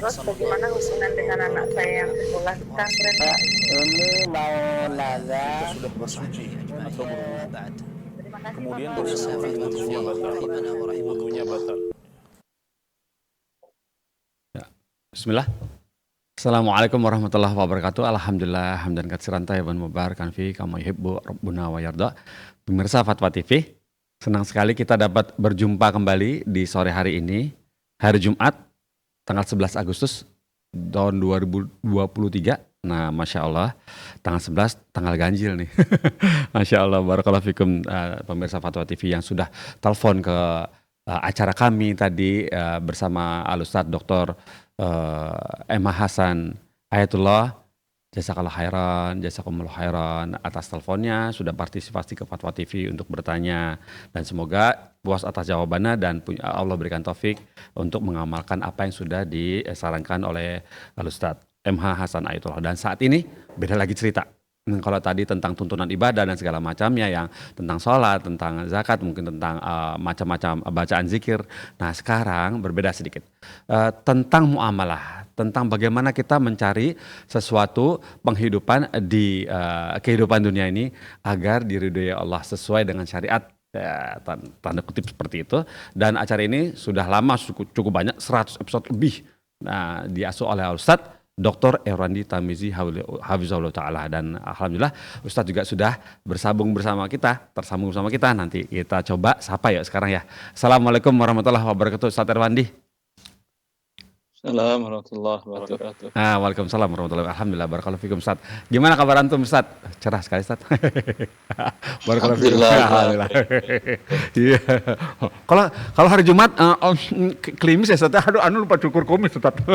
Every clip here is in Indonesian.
Terus bagaimana hubungan dengan anak saya yang sekolah di pesantren? Ini mau nanya. Kita sudah bersuci atau berwudu. Terima kasih Kemudian Bapak. wudunya batal. Wudunya batal. Ya. Bismillah. Assalamualaikum warahmatullahi wabarakatuh. Alhamdulillah hamdan katsiran thayyiban mubarakan fi kama yuhibbu rabbuna wa yarda. Pemirsa Fatwa TV, senang sekali kita dapat berjumpa kembali di sore hari ini, hari Jumat, tanggal 11 Agustus tahun 2023. Nah, Masya Allah, tanggal 11, tanggal ganjil nih. Masya Allah, barakallahu fikum pemirsa Fatwa TV yang sudah telepon ke acara kami tadi bersama Al-Ustadz Dr. Emma Hasan Ayatullah. Jazakallah khairan, jazakumullah khairan atas teleponnya, sudah partisipasi ke Fatwa TV untuk bertanya, dan semoga puas atas jawabannya dan Allah berikan taufik untuk mengamalkan apa yang sudah disarankan oleh Al-Ustadz MH Hasan Ayatullah. Dan saat ini beda lagi cerita. Kalau tadi tentang tuntunan ibadah dan segala macamnya, yang tentang sholat, tentang zakat, mungkin tentang macam-macam bacaan zikir. Nah, sekarang berbeda sedikit tentang muamalah, tentang bagaimana kita mencari sesuatu penghidupan di kehidupan dunia ini agar diridhoi Allah sesuai dengan syariat. Ya, tanda kutip seperti itu. Dan acara ini sudah lama, cukup banyak, 100 episode lebih. Nah, diasuh oleh Ustadz Dr. Erwandi Tamizi Hafizahullah Ta'ala, dan alhamdulillah Ustadz juga sudah tersambung bersama kita. Nanti kita coba sapa ya sekarang ya. Assalamualaikum warahmatullahi wabarakatuh, Ustadz Erwandi. Assalamualaikum warahmatullahi wabarakatuh. Waalaikumsalam warahmatullahi wabarakatuh. Alhamdulillah, barakallahu fikum Ustadz. Gimana kabar antum Ustadz? Cerah sekali Ustadz. Barakallahu fikum. Alhamdulillah. Iya. Kalau hari Jumat klimis ya Ustadz. Aduh, lupa cukur kumis Ustadz.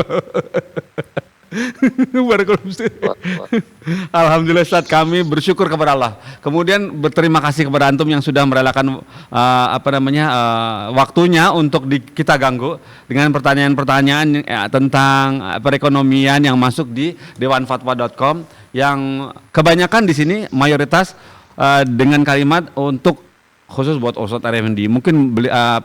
Alhamdulillah Ustadz, kami bersyukur kepada Allah. Kemudian berterima kasih kepada antum yang sudah merelakan waktunya untuk kita ganggu dengan pertanyaan-pertanyaan tentang perekonomian yang masuk di dewanfatwa.com, yang kebanyakan di sini mayoritas dengan kalimat untuk khusus buat Ustadz Erwandi. Mungkin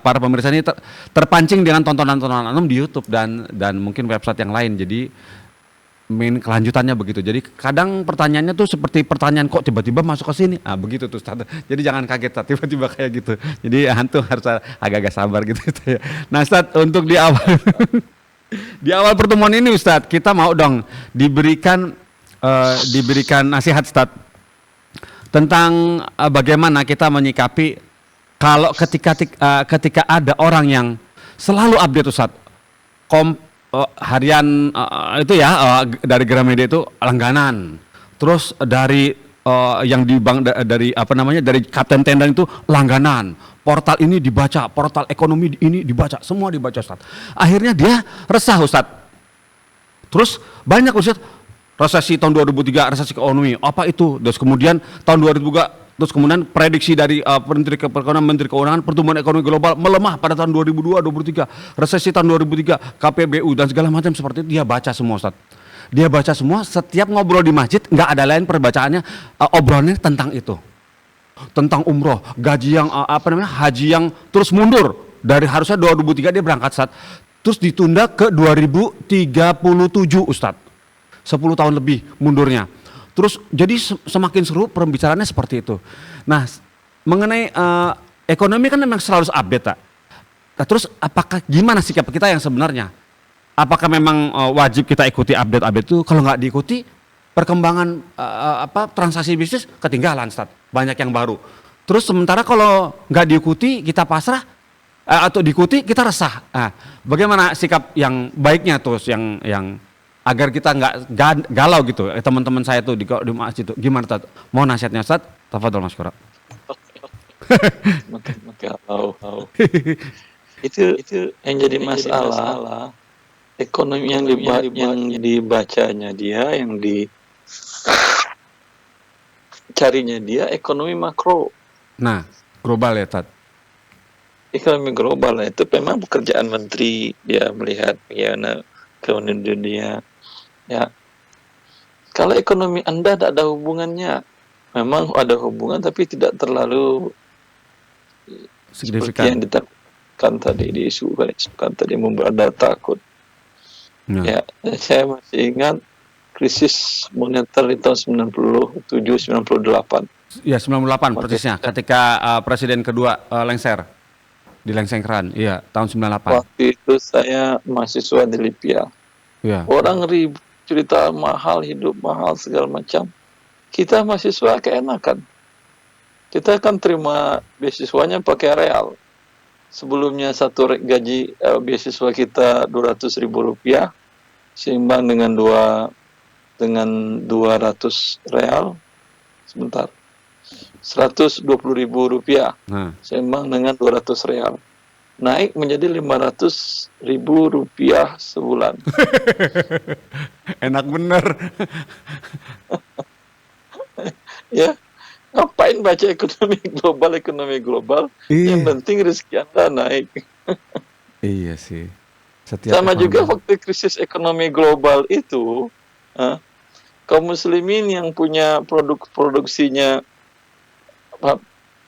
para pemirsa ini terpancing dengan tontonan-tontonan antum di YouTube dan mungkin website yang lain. Jadi main kelanjutannya begitu. Jadi kadang pertanyaannya tuh seperti pertanyaan kok tiba-tiba masuk ke sini. Begitu tuh Ustaz. Jadi jangan kaget Ustaz, tiba-tiba kayak gitu. Jadi antum harus agak-agak sabar gitu ya. Nah Ustaz, untuk di awal di awal pertemuan ini Ustaz, kita mau dong diberikan nasihat Ustaz tentang bagaimana kita menyikapi kalau ketika ada orang yang selalu update Ustaz, harian itu ya dari Gramedia itu langganan, terus dari yang di bank dari dari Kapten Tendan itu langganan, portal ini dibaca, portal ekonomi ini dibaca, semua dibaca Ustaz. Akhirnya dia resah Ustaz. Terus banyak Ustaz, resesi tahun 2003, resesi ekonomi, apa itu? Terus kemudian tahun 2003, terus kemudian prediksi dari Menteri Keuangan, pertumbuhan ekonomi global melemah pada tahun 2002-2003, resesi tahun 2003, KPBU dan segala macam seperti itu dia baca semua Ustaz. Dia baca semua, setiap ngobrol di masjid nggak ada lain perbacaannya, obrolannya tentang itu. Tentang umroh, gaji yang haji yang terus mundur dari harusnya 2003 dia berangkat Ustaz. Terus ditunda ke 2037 Ustaz. 10 tahun lebih mundurnya. Terus jadi semakin seru pembicaraannya seperti itu. Nah, mengenai ekonomi kan memang selalu update tak. Nah, terus apakah gimana sikap kita yang sebenarnya? Apakah memang wajib kita ikuti update itu? Kalau nggak diikuti, perkembangan transaksi bisnis ketinggalan Ustaz. Banyak yang baru. Terus sementara kalau nggak diikuti kita pasrah, atau diikuti kita resah. Nah, bagaimana sikap yang baiknya terus yang agar kita nggak galau gitu, teman-teman saya tuh di masjid itu gimana Ustaz? Mau nasihatnya Ustaz? Tafadhol Mas Kura. Galau. Itu yang jadi masalah. Ekonomi yang dibacanya dia, yang dicarinya dia ekonomi makro. Nah, global ya Ustaz. Ekonomi global itu memang pekerjaan menteri, dia melihat bagaimana kemudian dunia. Ya, kalau ekonomi Anda tidak ada hubungannya, memang ada hubungan tapi tidak terlalu signifikan. Seperti yang ditekankan tadi, diisukan tadi membuat Anda takut. Nah, Ya, saya masih ingat krisis moneter di tahun 97-98. ya 98 Waktu persisnya ketika presiden kedua lengser di Lengsengkeran. Iya, tahun 98. itu saya mahasiswa di Libya. Iya. Orang ribut cerita mahal, hidup mahal, segala macam. Kita mahasiswa keenakan. Kita kan terima beasiswanya pakai real. Sebelumnya gaji beasiswa kita 200.000 rupiah, seimbang dengan 200 real. Sebentar. 120.000 rupiah, Nah, seimbang dengan 200 real. Naik menjadi 500.000 rupiah sebulan. enak bener. Ya, ngapain baca ekonomi global? Yang Iya. penting rezeki Anda naik. Iya sih. Setiap Sama juga ekonomi. waktu krisis ekonomi global itu, kaum muslimin yang punya produksinya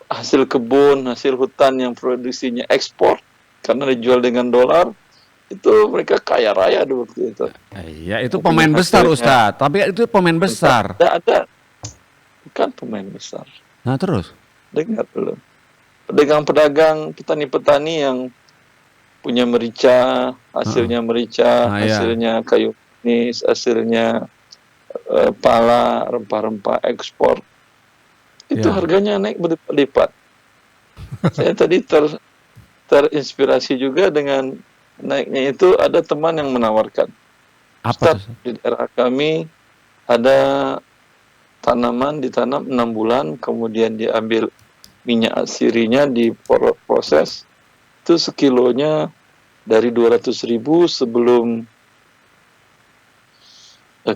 hasil kebun, hasil hutan yang produksinya ekspor karena dijual dengan dolar, itu mereka kaya raya di waktu itu. Iya, itu Tapi pemain besar hasilnya- Ustadz. Tapi itu pemain besar. Ada. Bukan pemain besar. Nah, terus? Dengar dulu. Pedagang-pedagang, petani-petani yang punya merica, hasilnya merica, Ah, iya. hasilnya kayu manis, hasilnya pala, rempah-rempah ekspor. Itu Ya. harganya naik berlipat-lipat. Saya tadi terinspirasi juga dengan naiknya itu. Ada teman yang menawarkan, Apa Ustaz, tuh? di daerah kami ada tanaman ditanam 6 bulan, kemudian diambil minyak asirinya, diproses, itu sekilonya dari 200.000 sebelum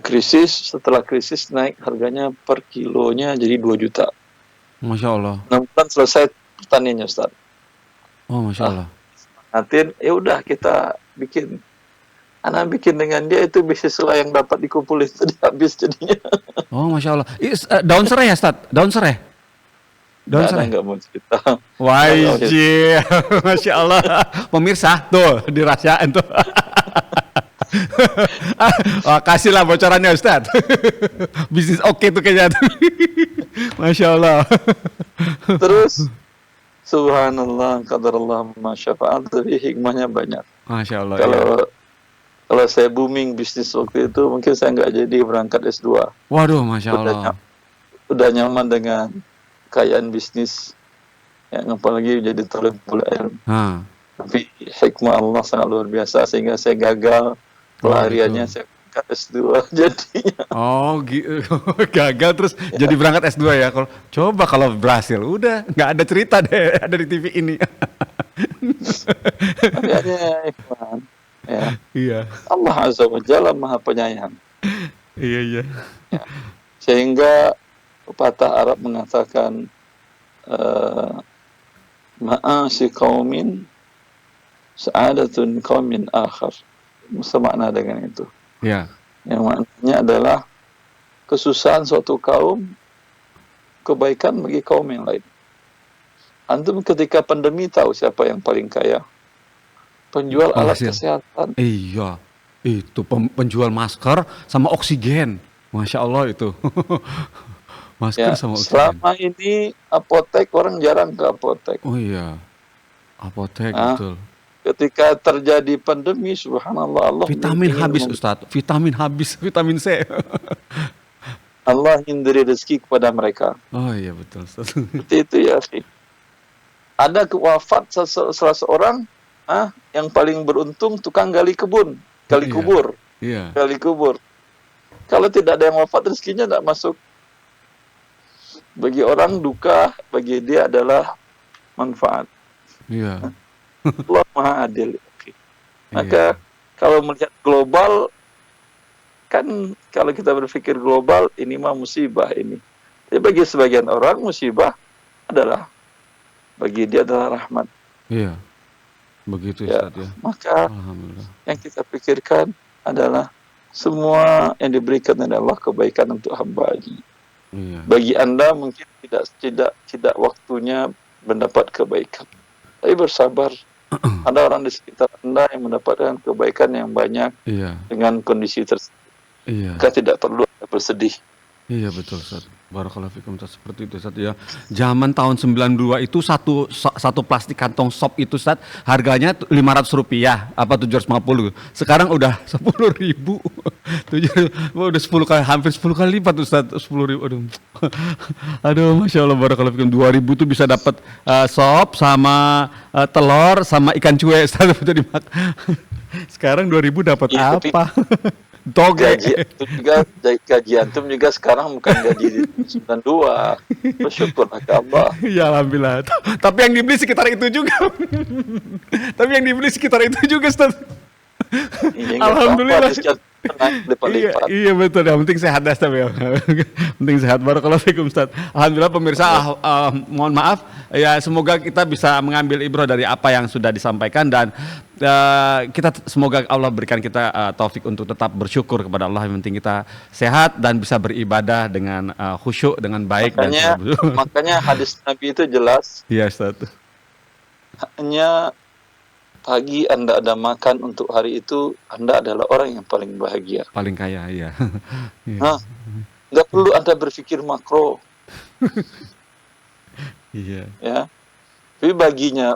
krisis. Setelah krisis naik harganya per kilonya jadi 2 juta. Masya Allah. 6 bulan selesai pertaniannya, Ustaz. Oh, Masya Allah. Nanti ya udah kita bikin. Anak bikin dengan dia, itu beasiswa yang dapat dikumpulin tadi habis jadinya. Oh, Masya Allah. Daun serai ya, Ustadz? Daun serai? Daun serai? Nggak mau cerita. Wah, Nggak mau iya. Masya Allah. Pemirsa, tuh, dirahasiain tuh. Wah, kasihlah bocorannya, Ustadz. Bisnis oke tuh kayaknya. Masya Allah. Terus subhanallah, qadarullah ma syafa'al, tapi hikmahnya banyak. Masya Allah. Kalau saya booming bisnis waktu itu, mungkin saya nggak jadi berangkat S2. Waduh, Masya Allah. Udah nyaman dengan kekayaan bisnis, yang apalagi jadi talibul ilm. Tapi hikmah Allah sangat luar biasa, sehingga saya gagal pelariannya, saya berangkat S2 jadinya. Oh, gagal terus jadi berangkat S2 ya. Kalau berhasil, udah nggak ada cerita deh, ada di TV ini. Tapi ada hikmah. Ya. Iya. Allah Azza wa Jalla Maha Penyayang. Iya. Sehingga pepatah Arab mengatakan ma'asi qaumin sa'adatun qaumin akhar. Semakna dengan itu. Iya. Yang maknanya adalah kesusahan suatu kaum, kebaikan bagi kaum yang lain. Antum ketika pandemi tahu siapa yang paling kaya? Penjual alat kesehatan. Iya, itu penjual masker sama oksigen. Masya Allah itu. Masker sama oksigen. Selama ini apotek, orang jarang ke apotek. Oh iya, apotek betul. Ketika terjadi pandemi, subhanallah, Allah vitamin habis, Ustadz. Vitamin habis, vitamin C. Allah hindari rezeki kepada mereka. Oh iya betul, Ustadz. Seperti itu ya. Ada wafat salah seorang, yang paling beruntung tukang gali kebun, kubur. Iya. Gali kubur. Kalau tidak ada yang wafat, rezekinya tidak masuk. Bagi orang duka, bagi dia adalah manfaat. Iya. Allah Maha Adil. Maka kalau melihat global, kan kalau kita berpikir global, ini mah musibah ini. Tapi bagi sebagian orang, musibah adalah, bagi dia adalah rahmat. Iya. Begitu Ya, Ustaz ya. maka Alhamdulillah. yang kita pikirkan adalah semua yang diberikan adalah kebaikan untuk hamba-Nya. Iya. Bagi Anda mungkin tidak waktunya mendapat kebaikan. Tapi bersabar, Ada orang di sekitar Anda yang mendapatkan kebaikan yang banyak Iya, dengan kondisi tersebut. iya. Maka tidak perlu Anda bersedih. Iya betul Ustaz. Barakallahu fikum Ustaz, seperti itu Ustaz ya. Zaman tahun 92 itu satu plastik kantong sop itu Ustaz harganya Rp500 apa 750. Sekarang udah 10.000. Udah 10 kali, hampir 10 kali lipat Ustaz. 10.000. Aduh. Aduh, Masya Allah, barakallahu fikum. 2.000 tuh bisa dapat sop sama telur sama ikan cuek Ustaz itu dimakan. Sekarang 2.000 dapat Iya, tapi apa? Toge. Gaji antum juga sekarang bukan gaji 92. Bersyukurlah ke Allah. Ya alhamdulillah. Tapi yang dibeli sekitar itu juga. Tapi yang dibeli sekitar itu juga Ustaz. Iya, Alhamdulillah. Lipat-lipat. Iya betul, yang penting sehat dah Ustaz ya. Penting sehat. Barakallahu fikum Ustaz. Alhamdulillah pemirsa, mohon maaf ya, semoga kita bisa mengambil ibrah dari apa yang sudah disampaikan dan kita semoga Allah berikan kita taufik untuk tetap bersyukur kepada Allah. Yang penting kita sehat dan bisa beribadah dengan khusyuk dengan baik. Makanya hadis Nabi itu jelas. Iya Ustaz. Hanya pagi Anda ada makan untuk hari itu, Anda adalah orang yang paling bahagia. Paling kaya, iya. Nah, nggak perlu Anda berpikir makro. Iya. Ya. Tapi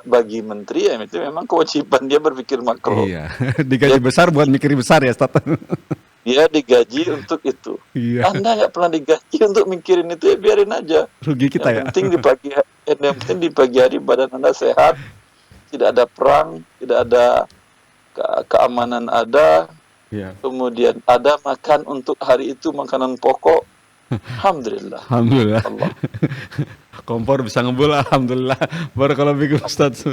bagi menteri ya itu memang kewajiban dia berpikir makro. Iya. Digaji besar buat mikir besar ya, Ustaz. Dia digaji untuk itu. Iya. Anda nggak pernah digaji untuk mikirin itu, ya biarin aja. Rugi kita yang penting di pagi hari badan Anda sehat, tidak ada perang, tidak ada keamanan ada. Iya. Kemudian ada makan untuk hari itu, makanan pokok. Alhamdulillah. Alhamdulillah. Allah. Kompor bisa ngebul, alhamdulillah. Barakallahu fikum Ustaz.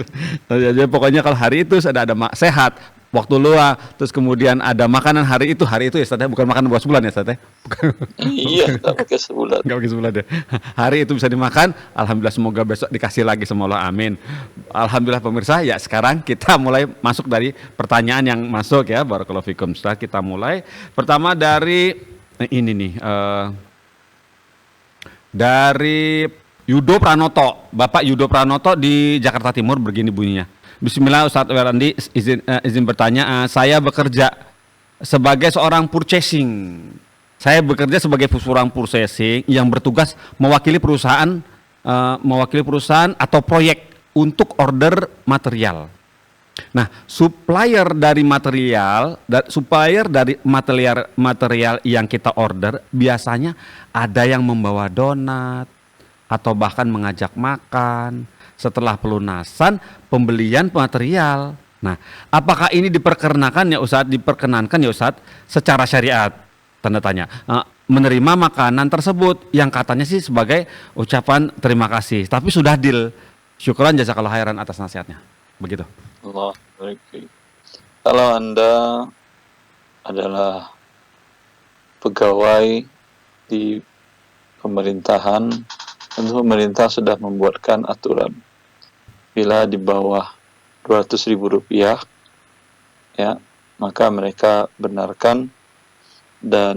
Jadi pokoknya kalau hari itu ada sehat, waktu luang, terus kemudian ada makanan hari itu ya Ustaz ya, bukan makanan buat sebulan ya Ustaz ya. Iya, nggak pakai sebulan. Nggak pakai sebulan ya. Hari itu bisa dimakan, alhamdulillah, semoga besok dikasih lagi sama Allah, amin. Alhamdulillah pemirsa, ya sekarang kita mulai masuk dari pertanyaan yang masuk ya. Barakallahu fikum Ustaz. Kita mulai pertama dari ini nih, dari Yudo Pranoto, Bapak Yudo Pranoto di Jakarta Timur, begini bunyinya. Bismillah Ustadz Werandi, izin bertanya, saya bekerja sebagai seorang purchasing. Saya bekerja sebagai seorang purchasing yang bertugas mewakili perusahaan atau proyek untuk order material. Nah, supplier dari material yang kita order biasanya ada yang membawa donat atau bahkan mengajak makan setelah pelunasan pembelian material. Nah, apakah ini diperkenankan ya Ustadz secara syariat? Tanda tanya. Menerima makanan tersebut yang katanya sih sebagai ucapan terima kasih, tapi sudah deal. Syukran jazakallahu khairan atas nasihatnya. Begitu. Allah. Kalau Anda adalah pegawai di pemerintahan, tentu pemerintah sudah membuatkan aturan bila di bawah Rp200.000 ya, maka mereka benarkan, dan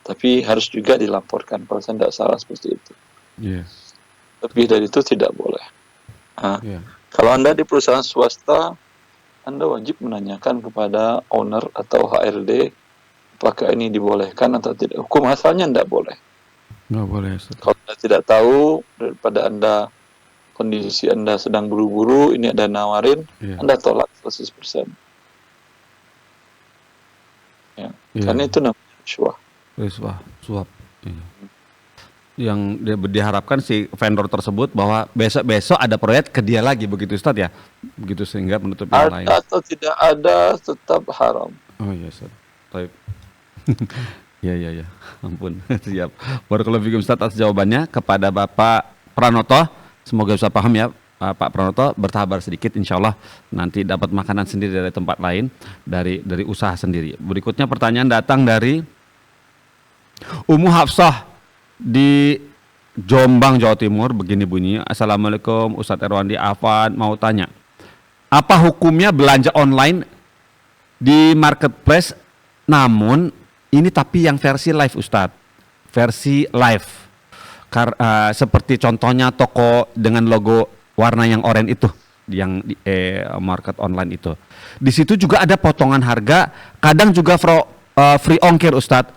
tapi harus juga dilaporkan kalau saya tidak salah seperti itu. Yeah. Lebih dari itu tidak boleh. Yeah. Kalau Anda di perusahaan swasta, Anda wajib menanyakan kepada owner atau HRD apakah ini dibolehkan atau tidak. Hukum asalnya tidak boleh. Nggak boleh Ustaz. Kalau Anda tidak tahu, daripada kondisi Anda sedang buru-buru, ini ada nawarin, Anda tolak 100%. Ya. Karena itu namanya suap. Iya. Yang diharapkan si vendor tersebut bahwa besok ada proyek ke dia lagi, begitu Ustaz ya? Begitu sehingga menutup yang lain. Ada atau tidak ada tetap haram. Oh iya Ustaz. Baik. Ya. Ampun. Siap. Barakallahu fikum Ustaz atas jawabannya. Kepada Bapak Pranoto, semoga bisa paham ya Pak Pranoto, bersabar sedikit, insya Allah nanti dapat makanan sendiri dari tempat lain, dari usaha sendiri. Berikutnya pertanyaan datang dari Ummu Hafsah di Jombang, Jawa Timur, begini bunyinya. Assalamualaikum Ustadz Erwandi Afan, mau tanya, apa hukumnya belanja online di marketplace, namun ini tapi yang versi live Ustadz, versi live, seperti contohnya toko dengan logo warna yang oranye itu, yang di market online itu. Di situ juga ada potongan harga, kadang juga free ongkir Ustadz.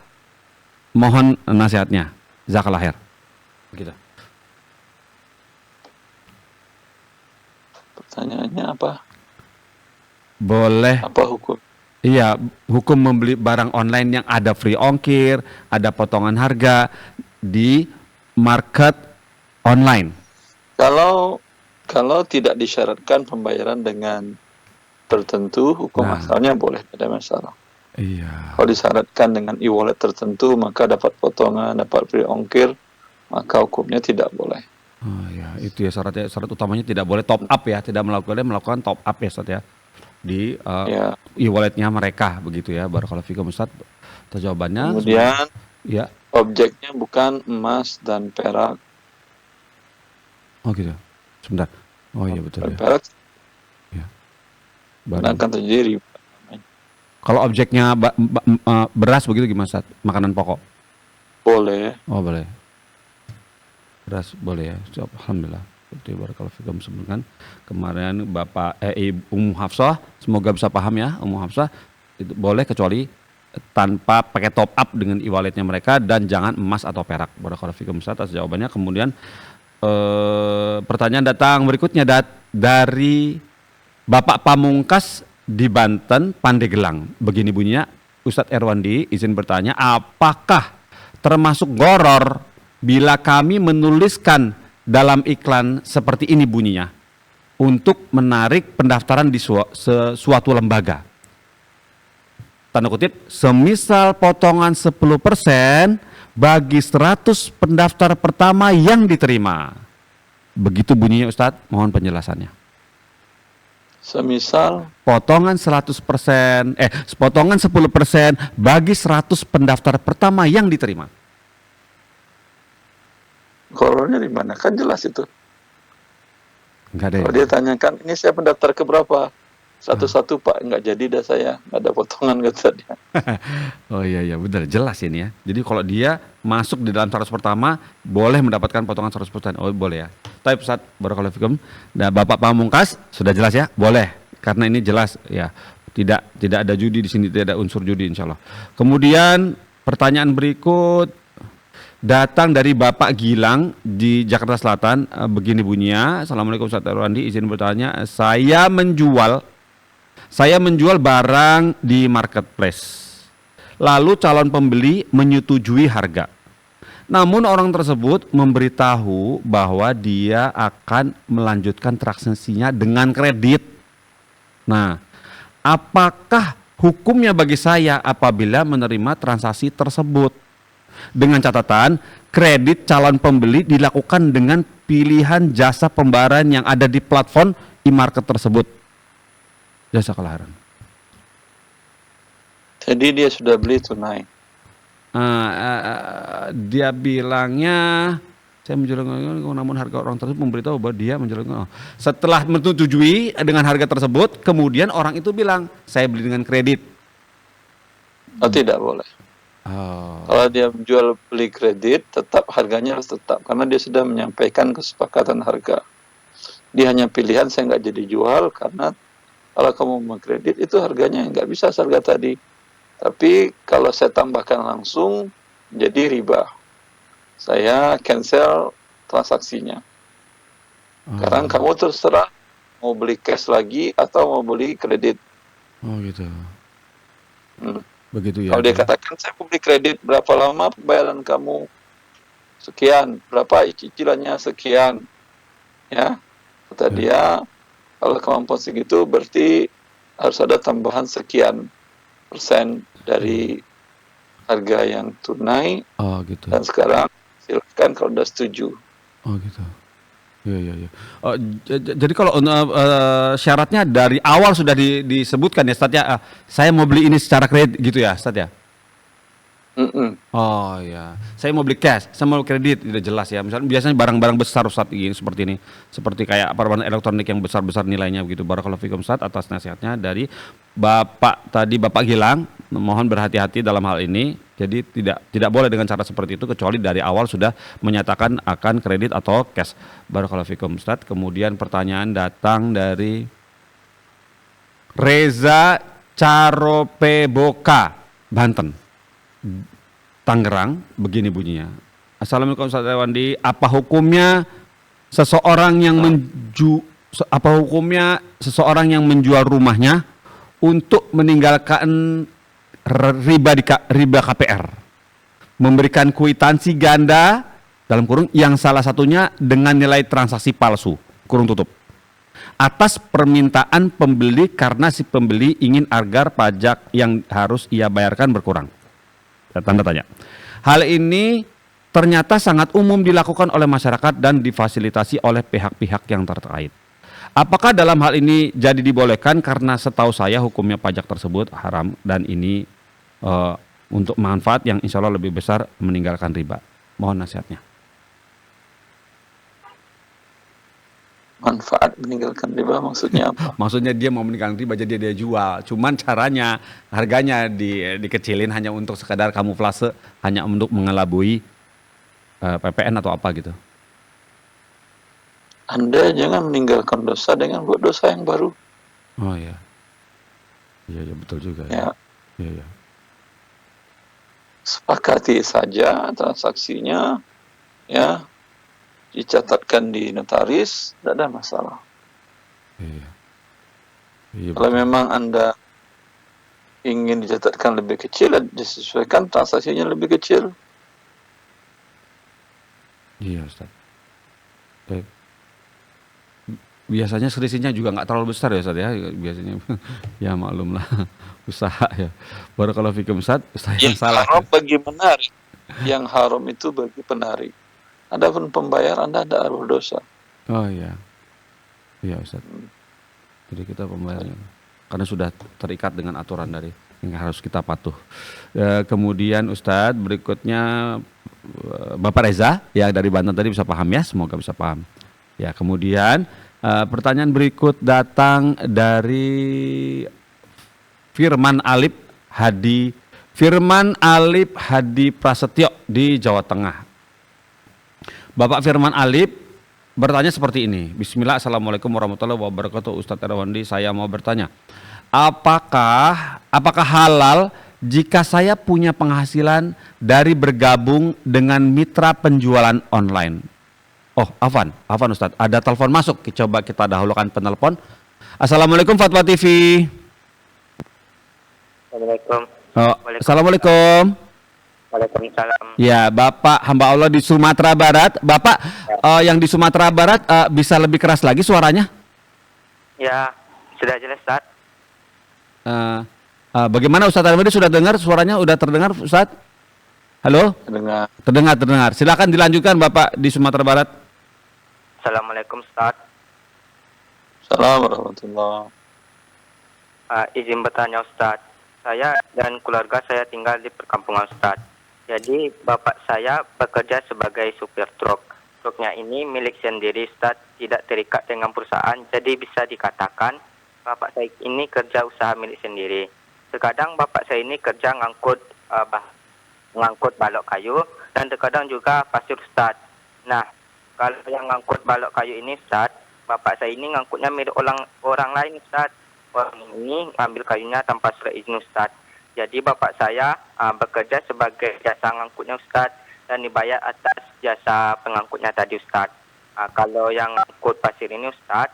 Mohon nasihatnya. Jazakallah khair. Begitu. Pertanyaannya apa? Boleh. Apa hukum? Iya, hukum membeli barang online yang ada free ongkir, ada potongan harga di market online. Kalau tidak disyaratkan pembayaran dengan tertentu, hukum asalnya boleh, tidak masalah. Iya. Kalau disyaratkan dengan e-wallet tertentu, maka dapat potongan, dapat free ongkir, maka hukumnya tidak boleh. Oh ya, itu ya syarat utamanya tidak boleh top up ya, tidak melakukan top up ya Ustaz ya. Di e-walletnya mereka begitu ya. Barakallahu fikum Ustaz. Atas jawabannya. Kemudian ya, objeknya bukan emas dan perak. Oh gitu. Sebentar. Oh iya betul ya. Perak Ya. akan terjadi riba. Kalau objeknya beras begitu gimana Ustaz? Makanan pokok. Boleh. Oh boleh. Beras boleh ya. Alhamdulillah. Seperti barakallahu fikum sebutkan kemarin Bapak Ummu Hafsah, semoga bisa paham ya Ummu Hafsah, itu boleh kecuali tanpa pakai top up dengan e-walletnya mereka dan jangan emas atau perak. Barakallahu fikum Ustaz atas jawabannya. Kemudian pertanyaan datang berikutnya dari Bapak Pamungkas di Banten, Pandeglang. Begini bunyinya, Ustadz Erwandi izin bertanya, apakah termasuk goror bila kami menuliskan dalam iklan seperti ini bunyinya untuk menarik pendaftaran di suatu lembaga? Tanda kutip, semisal potongan 10% bagi 100 pendaftar pertama yang diterima. Begitu bunyinya Ustadz, mohon penjelasannya. Semisal potongan 100%, potongan 10% bagi 100 pendaftar pertama yang diterima. gorornya di mana? Kan jelas itu. Enggak ada. Kalau dia tanyakan, ini saya pendaftar ke berapa? Satu-satu Pak, enggak jadi dah saya, enggak ada potongan kata dia. Oh iya benar, jelas ini ya. Jadi kalau dia masuk di dalam 100 pertama boleh mendapatkan potongan 100%. Oh boleh ya. Tapi Ustaz barakallahu fikum, dan Bapak Pamungkas sudah jelas ya? Boleh. Karena ini jelas ya. Tidak ada judi di sini, tidak ada unsur judi insyaallah. Kemudian pertanyaan berikut datang dari Bapak Gilang di Jakarta Selatan, begini bunyinya. Assalamualaikum Ustaz Erwandi, izin bertanya, saya menjual barang di marketplace. Lalu calon pembeli menyetujui harga. Namun orang tersebut memberitahu bahwa dia akan melanjutkan transaksinya dengan kredit. Nah, apakah hukumnya bagi saya apabila menerima transaksi tersebut? Dengan catatan, kredit calon pembeli dilakukan dengan pilihan jasa pembayaran yang ada di platform e-market tersebut. Jazakallahu khairan. Jadi dia sudah beli tunai. Dia bilangnya saya menjalankan, namun harga orang tersebut memberitahu bahwa dia menjalankan. Setelah menyetujui dengan harga tersebut, kemudian orang itu bilang saya beli dengan kredit. Oh tidak boleh. Kalau dia jual beli kredit, tetap harganya harus tetap karena dia sudah menyampaikan kesepakatan harga. Dia hanya pilihan saya nggak jadi jual karena kalau kamu mengkredit itu harganya nggak bisa harga tadi. Tapi kalau saya tambahkan langsung jadi riba. Saya cancel transaksinya. Sekarang kamu terserah mau beli cash lagi atau mau beli kredit. Oh gitu. Begitu ya. Kalau dia katakan saya mau beli kredit, berapa lama pembayaran kamu? Sekian. Berapa cicilannya? Sekian. Ya. Kata dia, kalau kemampuan segitu berarti harus ada tambahan sekian persen dari harga yang tunai. Oh gitu. Dan sekarang silakan kalau sudah setuju. Oh gitu. Iya. Jadi kalau syaratnya dari awal sudah disebutkan ya Ustaz ya, saya mau beli ini secara kredit gitu ya Ustaz ya? Oh ya, saya mau beli cash, saya mau kredit, tidak jelas ya. Misalnya biasanya barang-barang besar Ustaz seperti ini, seperti kayak barang elektronik yang besar-besar nilainya begitu. Barakallahu fikum Ustaz atas nasihatnya dari Bapak Gilang. Mohon berhati-hati dalam hal ini. Jadi tidak boleh dengan cara seperti itu kecuali dari awal sudah menyatakan akan kredit atau cash. Barakallahu fikum Ustaz. Kemudian pertanyaan datang dari Reza Caropeboka, Banten, Tangerang. Begini bunyinya. Assalamualaikum Ustaz Rewandi, apa hukumnya seseorang yang menjual rumahnya untuk meninggalkan riba KPR, memberikan kwitansi ganda dalam kurung yang salah satunya dengan nilai transaksi palsu kurung tutup atas permintaan pembeli karena si pembeli ingin agar pajak yang harus ia bayarkan berkurang. Tanda tanya. Hal ini ternyata sangat umum dilakukan oleh masyarakat dan difasilitasi oleh pihak-pihak yang terkait. Apakah dalam hal ini jadi dibolehkan? Karena setahu saya hukumnya pajak tersebut haram dan ini untuk manfaat yang insya Allah lebih besar meninggalkan riba. Mohon nasihatnya. Manfaat meninggalkan riba maksudnya apa? Maksudnya dia mau meninggalkan riba jadi dia jual. Cuman caranya harganya dikecilin hanya untuk sekadar kamuflase, hanya untuk mengelabui PPN atau apa gitu. Anda jangan meninggalkan dosa dengan buat dosa yang baru. Oh iya. Iya betul juga Ya. Iya. Sepakati saja transaksinya, ya, dicatatkan di notaris, tidak ada masalah. Iya. Kalau memang Anda ingin dicatatkan lebih kecil, disesuaikan transaksinya lebih kecil. Iya Ustaz. Baik. Biasanya selisihnya juga nggak terlalu besar ya Ustaz ya. Biasanya ya maklum lah usaha ya. Barakallahu fikum Ustaz. Yang salah. Haram bagi menarik. Yang haram itu bagi penarik. Adapun pembayar Anda ada dosa. Oh iya. Iya Ustaz. Jadi kita pembayarnya karena sudah terikat dengan aturan dari yang harus kita patuh. Kemudian Ustadz berikutnya Bapak Reza yang dari Banten tadi bisa paham ya, semoga bisa paham. Ya kemudian pertanyaan berikut datang dari Firman Alip Hadi Prasetyo di Jawa Tengah. Bapak Firman Alip bertanya seperti ini. Bismillah, Assalamualaikum warahmatullahi wabarakatuh. Ustadz Rewandi, saya mau bertanya, apakah halal jika saya punya penghasilan dari bergabung dengan mitra penjualan online? Oh, Afan Ustadz, ada telepon masuk. Coba kita dahulukan penelpon. Assalamualaikum Fatwa TV. Assalamualaikum. Assalamualaikum. Waalaikumsalam. Ya, Bapak hamba Allah di Sumatera Barat. Bapak yang di Sumatera Barat bisa lebih keras lagi suaranya? Ya, sudah jelas, Ustaz. Bagaimana Ustaz Armadi, sudah dengar suaranya? Udah terdengar Ustaz? Halo? Terdengar. Silakan dilanjutkan Bapak di Sumatera Barat. Assalamualaikum, Ustaz. Assalamualaikum warahmatullahi. Izin bertanya, Ustaz. Saya dan keluarga saya tinggal di perkampungan, Ustaz. Jadi bapak saya bekerja sebagai supir truk. Truknya ini milik sendiri, Ustaz, tidak terikat dengan perusahaan. Jadi bisa dikatakan bapak saya ini kerja usaha milik sendiri. Terkadang bapak saya ini kerja ngangkut balok kayu dan terkadang juga pasir, Ustaz. Nah, kalau yang ngangkut balok kayu ini, Ustaz, bapak saya ini ngangkutnya milik orang lain, Ustaz. Orang ini ngambil kayunya tanpa surat izin, Ustaz. Jadi bapak saya bekerja sebagai jasa ngangkutnya, Ustaz, dan dibayar atas jasa pengangkutnya tadi, Ustaz. Kalau yang ngangkut pasir ini, Ustaz,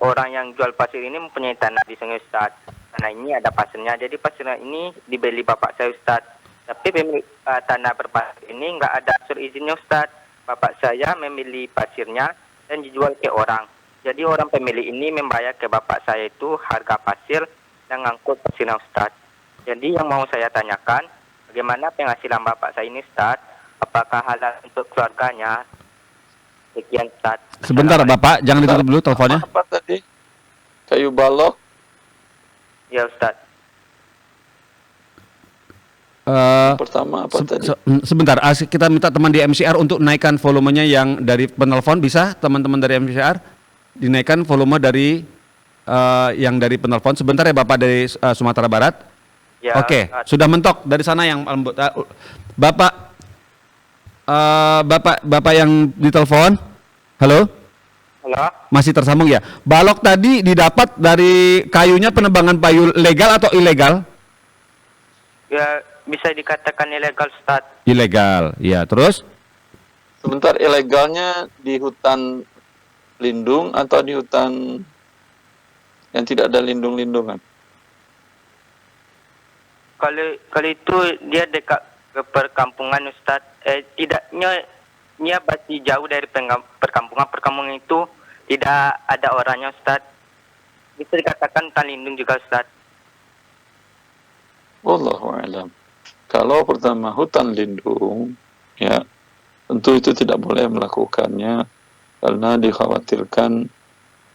orang yang jual pasir ini mempunyai tanah di sungai, Ustaz. Tanah ini ada pasirnya, jadi pasirnya ini dibeli bapak saya, Ustaz. Tapi pemilik tanah berpasir ini nggak ada surat izinnya, Ustaz. Bapak saya memilih pasirnya dan dijual ke orang. Jadi orang pemilik ini membayar ke bapak saya itu harga pasir yang ngangkut pasirnya, Ustaz. Jadi yang mau saya tanyakan, bagaimana penghasilan bapak saya ini, Ustaz? Apakah halal untuk keluarganya? Sekian, Ustaz. Sebentar Bapak, jangan ditutup dulu teleponnya. Apa tadi? Kayu balok? Ya, Ustaz. Pertama apa tadi? Sebentar, kita minta teman di MCR untuk naikkan volumenya yang dari penelpon. Bisa teman-teman dari MCR dinaikkan volume dari yang dari penelpon. Sebentar ya Bapak dari Sumatera Barat. Ya, Oke, sudah mentok dari sana yang lembut. Bapak, bapak yang ditelepon, halo, halo. masih tersambung ya. Balok tadi didapat dari kayunya penebangan kayu legal atau ilegal? Ya, bisa dikatakan ilegal, Ustaz. Ilegal, ya. Terus? Sebentar, ilegalnya di hutan lindung atau di hutan yang tidak ada lindung-lindungan? Kalau itu dia dekat ke perkampungan, Ustaz. Tidaknya masih jauh dari perkampungan. Perkampungan itu tidak ada orangnya, Ustaz. Bisa dikatakan hutan lindung juga, Ustaz. Wallahu a'lam. Kalau pertama hutan lindung, ya tentu itu tidak boleh melakukannya karena dikhawatirkan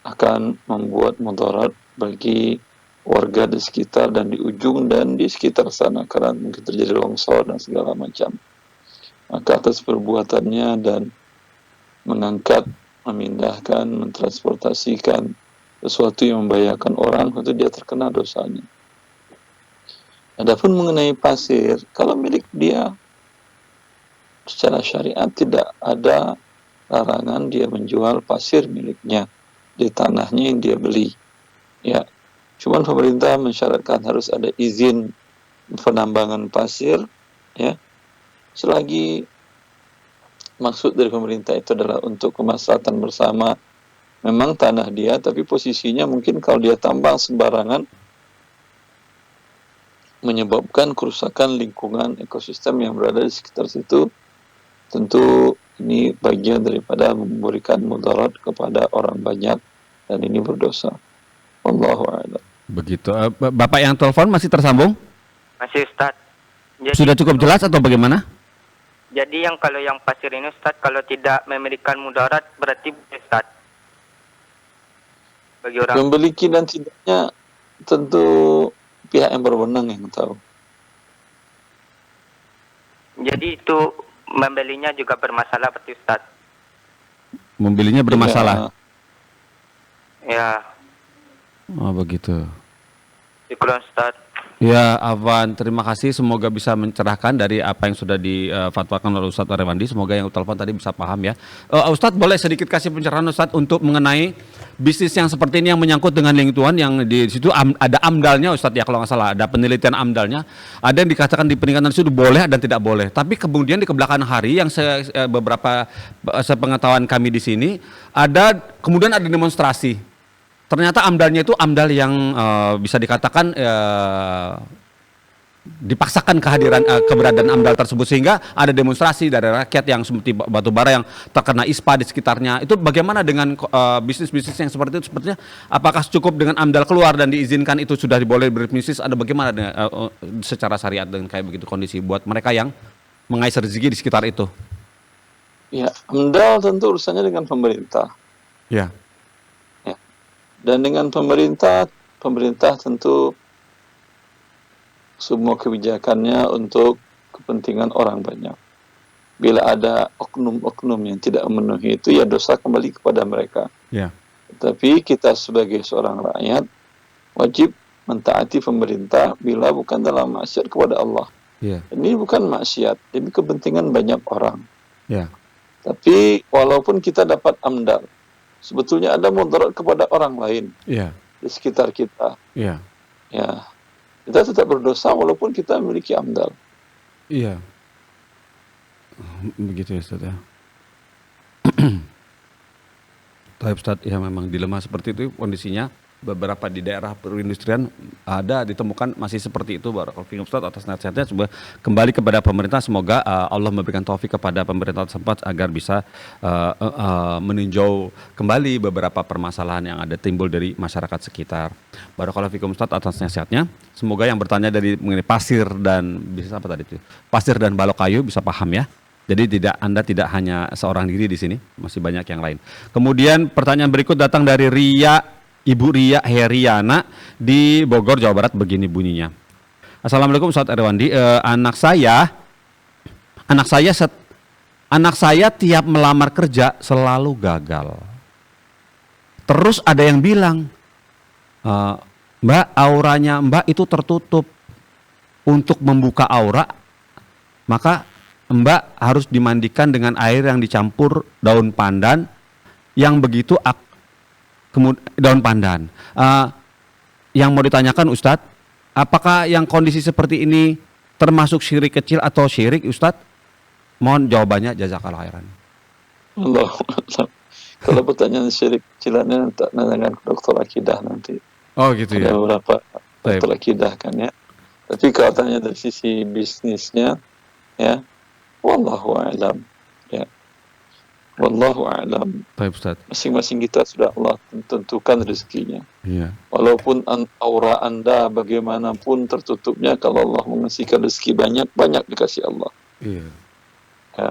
akan membuat mudarat bagi warga di sekitar dan di ujung dan di sekitar sana karena mungkin terjadi longsor dan segala macam. Maka atas perbuatannya dan mengangkat, memindahkan, mentransportasikan sesuatu yang membahayakan orang, itu dia terkena dosanya. Adapun mengenai pasir, kalau milik dia secara syariat tidak ada larangan dia menjual pasir miliknya di tanahnya yang dia beli. Ya, cuman pemerintah mensyaratkan harus ada izin penambangan pasir, ya. Selagi maksud dari pemerintah itu adalah untuk kemaslahatan bersama, memang tanah dia, tapi posisinya mungkin kalau dia tambang sembarangan menyebabkan kerusakan lingkungan ekosistem yang berada di sekitar situ. Tentu ini bagian daripada memberikan mudarat kepada orang banyak dan ini berdosa. Wallahu a'lam. Begitu. Bapak yang telepon masih tersambung? Masih, Ustaz. Jadi, Sudah cukup jelas atau bagaimana? Jadi kalau yang pasir ini, Ustaz, kalau tidak memberikan mudarat berarti Ustaz. Bagi orang Memiliki dan tidaknya tentu pihak yang berwenang yang tahu. Jadi itu membelinya juga bermasalah berarti, Ustaz. Membelinya bermasalah. Ya, Oh begitu. syukur, Ustaz. Ya, Afwan, terima kasih. Semoga bisa mencerahkan dari apa yang sudah difatwakan oleh Ustadz Arewandi. Semoga yang telepon tadi bisa paham ya. Ustadz, boleh sedikit kasih pencerahan Ustadz untuk mengenai bisnis yang seperti ini yang menyangkut dengan lingkungan, yang di situ ada amdalnya Ustadz ya, kalau nggak salah ada penelitian amdalnya. Ada yang dikatakan di peningkatan itu boleh dan tidak boleh. Tapi kemudian di kebelakangan hari yang beberapa sepengetahuan kami di sini kemudian ada demonstrasi. Ternyata amdalnya itu amdal yang bisa dikatakan dipaksakan keberadaan amdal tersebut, sehingga ada demonstrasi dari rakyat yang seperti batubara yang terkena ISPA di sekitarnya. Itu bagaimana dengan bisnis-bisnis yang seperti itu? Sepertinya apakah cukup dengan amdal keluar dan diizinkan itu sudah boleh berbisnis? Ada bagaimana secara syariat dengan kayak begitu kondisi buat mereka yang mengais rezeki di sekitar itu? Ya, amdal tentu urusannya dengan pemerintah. Ya. Dan dengan pemerintah tentu semua kebijakannya untuk kepentingan orang banyak. Bila ada oknum-oknum yang tidak memenuhi itu, ya dosa kembali kepada mereka. Ya. Tapi kita sebagai seorang rakyat wajib mentaati pemerintah bila bukan dalam maksiat kepada Allah. Ya. Ini bukan maksiat, ini kepentingan banyak orang. Ya. Tapi walaupun kita dapat amdal, sebetulnya ada mudarat kepada orang lain di sekitar kita. Iya. Ya, kita tetap berdosa walaupun kita memiliki amdal. Iya. Begitu ya Ustaz ya. Tapi Ustaz, ya memang dilema seperti itu kondisinya. Beberapa di daerah perindustrian ada ditemukan masih seperti itu. Barakallahu Ustaz atas nasihatnya. Coba kembali kepada pemerintah, semoga Allah memberikan taufik kepada pemerintah tempat agar bisa meninjau kembali beberapa permasalahan yang ada timbul dari masyarakat sekitar. Barakallahu fikum Ustaz atas nasihatnya. Semoga yang bertanya dari mengenai pasir dan bisnis apa tadi itu? Pasir dan balok kayu bisa paham ya. Jadi Anda tidak hanya seorang diri di sini, masih banyak yang lain. Kemudian pertanyaan berikut datang dari Ibu Ria Heriana di Bogor, Jawa Barat, begini bunyinya. Assalamualaikum Ustadz Arewandi, anak saya tiap melamar kerja selalu gagal. Terus ada yang bilang, Mbak, auranya Mbak itu tertutup. untuk membuka aura, maka Mbak harus dimandikan dengan air yang dicampur daun pandan yang begitu daun pandan. Yang mau ditanyakan Ustadz, apakah yang kondisi seperti ini termasuk syirik kecil atau syirik Ustadz? Mohon jawabannya, jazakallahu khairan. Allah. Kalau pertanyaan syirik kecilannya tak nanyakan ke dokter akidah nanti. Oh gitu Ada ya. beberapa Baik. dokter akidah kan ya. Tapi kalau tanya dari sisi bisnisnya, ya, wallahu a'lam. Ya, wallahu a'lam. Baik Ustadz. Masing-masing kita sudah Allah tentukan rezekinya. Iya. Walaupun aura Anda bagaimanapun tertutupnya, kalau Allah mengasihkan rezeki banyak dikasih Allah. Iya. Ya.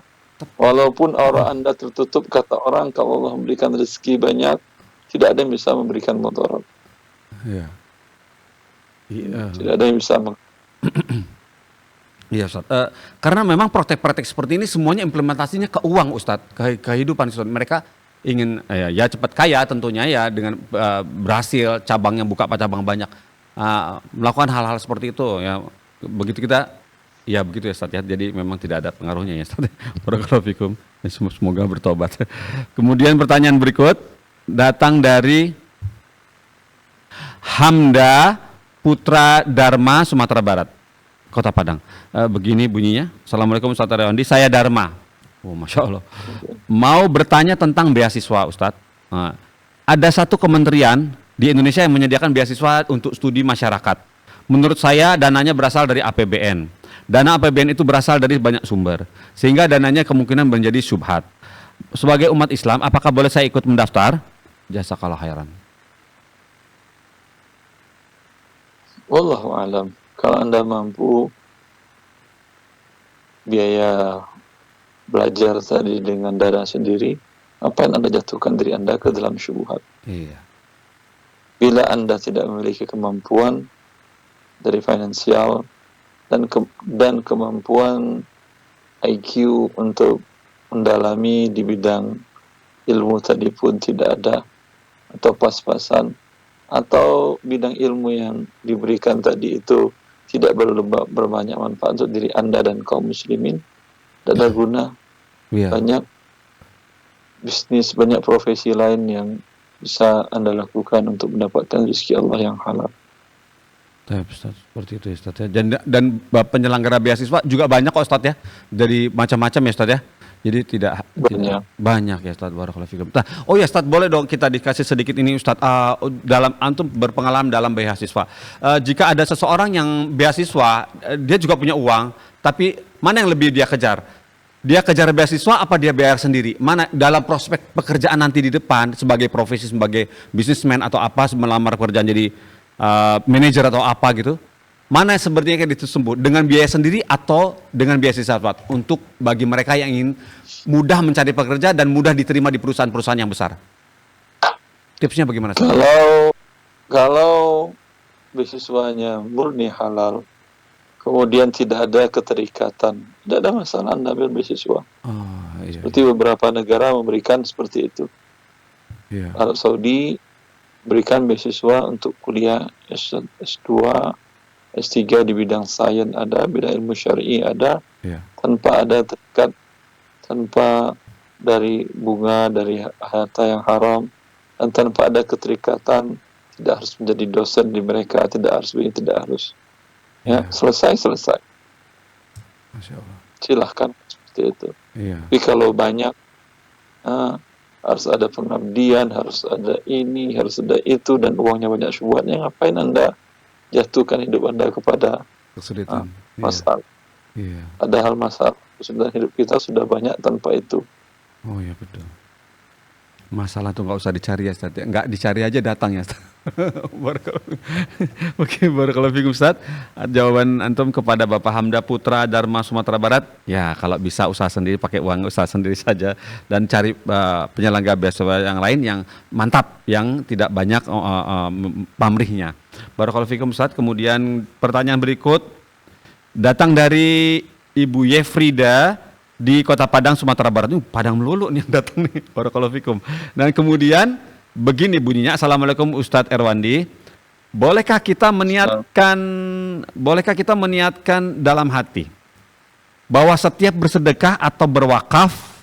Walaupun aura Anda tertutup, kata orang, kalau Allah memberikan rezeki banyak, tidak ada yang bisa memberikan mudarat. Iya. Iya. Tidak ada yang bisa Iya Ustaz. Karena memang praktek-praktek seperti ini semuanya implementasinya ke uang Ustaz, kehidupan Ustaz. Mereka ingin ya cepat kaya tentunya ya dengan berhasil cabangnya buka cabang banyak, melakukan hal-hal seperti itu ya. Begitu kita ya begitu ya Ustaz ya. Jadi memang tidak ada pengaruhnya ya Ustaz. Barakallahu fikum. Semoga bertobat. Kemudian pertanyaan berikut datang dari Hamda Putra Dharma, Sumatera Barat, Kota Padang. Begini bunyinya. Assalamualaikum Ustaz Rewandi, saya Dharma. Oh, Masya Allah. Mau bertanya tentang beasiswa Ustadz. Ada satu kementerian di Indonesia yang menyediakan beasiswa untuk studi masyarakat. Menurut saya dananya berasal dari APBN. Dana APBN itu berasal dari banyak sumber. Sehingga dananya kemungkinan menjadi syubhat. Sebagai umat Islam, apakah boleh saya ikut mendaftar? Jazakallahu khairan. wallahu a'lam. Kalau Anda mampu biaya belajar tadi dengan dana sendiri, apa yang Anda jatuhkan diri Anda ke dalam syubhat? Iya. Bila Anda tidak memiliki kemampuan dari finansial dan kemampuan IQ untuk mendalami di bidang ilmu tadi pun tidak ada, atau pas-pasan, atau bidang ilmu yang diberikan tadi itu tidak berbanyak manfaat untuk diri Anda dan kaum muslimin, tidak ada guna. Iya. Banyak bisnis, banyak profesi lain yang bisa Anda lakukan untuk mendapatkan rezeki Allah yang halal. Ustaz, seperti itu ya Ustaz ya. Dan penyelenggara beasiswa juga banyak kok Ustaz ya. Dari macam-macam ya Ustaz ya. Jadi tidak banyak ya Ustaz, barakallahu fikum. Nah, oh ya Ustaz, boleh dong kita dikasih sedikit ini Ustaz, dalam antum berpengalaman dalam beasiswa. Jika ada seseorang yang beasiswa, dia juga punya uang, tapi mana yang lebih dia kejar? Dia kejar beasiswa apa dia bayar sendiri? Mana dalam prospek pekerjaan nanti di depan sebagai profesi, sebagai bisnismen atau apa, melamar pekerjaan jadi manajer atau apa gitu? Mana sebenarnya kayak disebut dengan biaya sendiri atau dengan beasiswa untuk bagi mereka yang ingin mudah mencari pekerja dan mudah diterima di perusahaan-perusahaan yang besar? Tipsnya bagaimana? Kalau beasiswanya murni halal, kemudian tidak ada keterikatan, tidak ada masalah Anda ambil beasiswa. Oh, iya. Seperti beberapa negara memberikan seperti itu. Iya. Arab Saudi berikan beasiswa untuk kuliah S2, S3 di bidang sains ada, bidang ilmu syar'i ada, Iya. tanpa ada terikat, tanpa dari bunga, dari harta yang haram, dan tanpa ada keterikatan, tidak harus menjadi dosen di mereka, tidak harus begini, tidak harus. Ya, Iya. selesai. Masya Allah. Silahkan seperti itu. Iya. Tapi kalau banyak, harus ada pengabdian, harus ada ini, harus ada itu, dan uangnya banyak syubhatnya, ngapain Anda jatuhkan hidup Anda kepada Kesulitan. masalah? Iya. Padahal masalah kesulitan hidup kita sudah banyak tanpa itu. Oh iya betul. Masalah tuh nggak usah dicari ya Ustaz. Nggak dicari aja datang ya Ustaz. Oke, barakallahu fikum Ustaz. Jawaban antum kepada Bapak Hamda Putra Dharma Sumatera Barat. Ya kalau bisa usaha sendiri, pakai uang usaha sendiri saja. Dan cari penyelenggara beasiswa yang lain yang mantap, yang tidak banyak pamrihnya. Barakallahu fikum Ustaz. Kemudian pertanyaan berikut datang dari Ibu Yefrida di Kota Padang, Sumatera Barat. Padang melulu nih yang datang nih. Barakallahu fikum. Dan kemudian begini bunyinya, Assalamualaikum Ustadz Erwandi. bolehkah kita meniatkan dalam hati bahwa setiap bersedekah atau berwakaf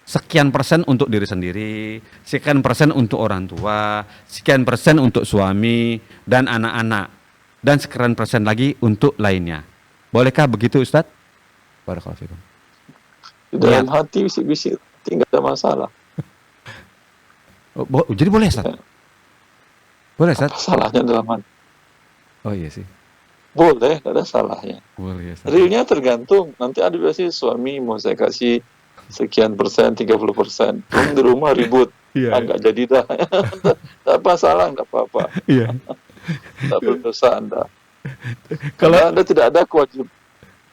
sekian persen untuk diri sendiri, sekian persen untuk orang tua, sekian persen untuk suami dan anak-anak, dan sekian persen lagi untuk lainnya. Bolehkah begitu, Ustadz? Barakallahu fikum. Di dalam hati bisik-bisik tidak ada masalah. Jadi boleh, Ustadz? Boleh, Apa Ustadz? salahnya dalam hati? Oh iya sih. Boleh, tidak ada salahnya. Boleh, Ustadz. Realnya tergantung. Nanti ada biasanya suami mau saya kasih sekian persen, 30%. Di rumah ribut. Iya. Nggak jadi dah. Tidak masalah, nggak apa-apa. Iya. Tidak berdosa Anda. Kalau Karena Anda tidak ada kewajiban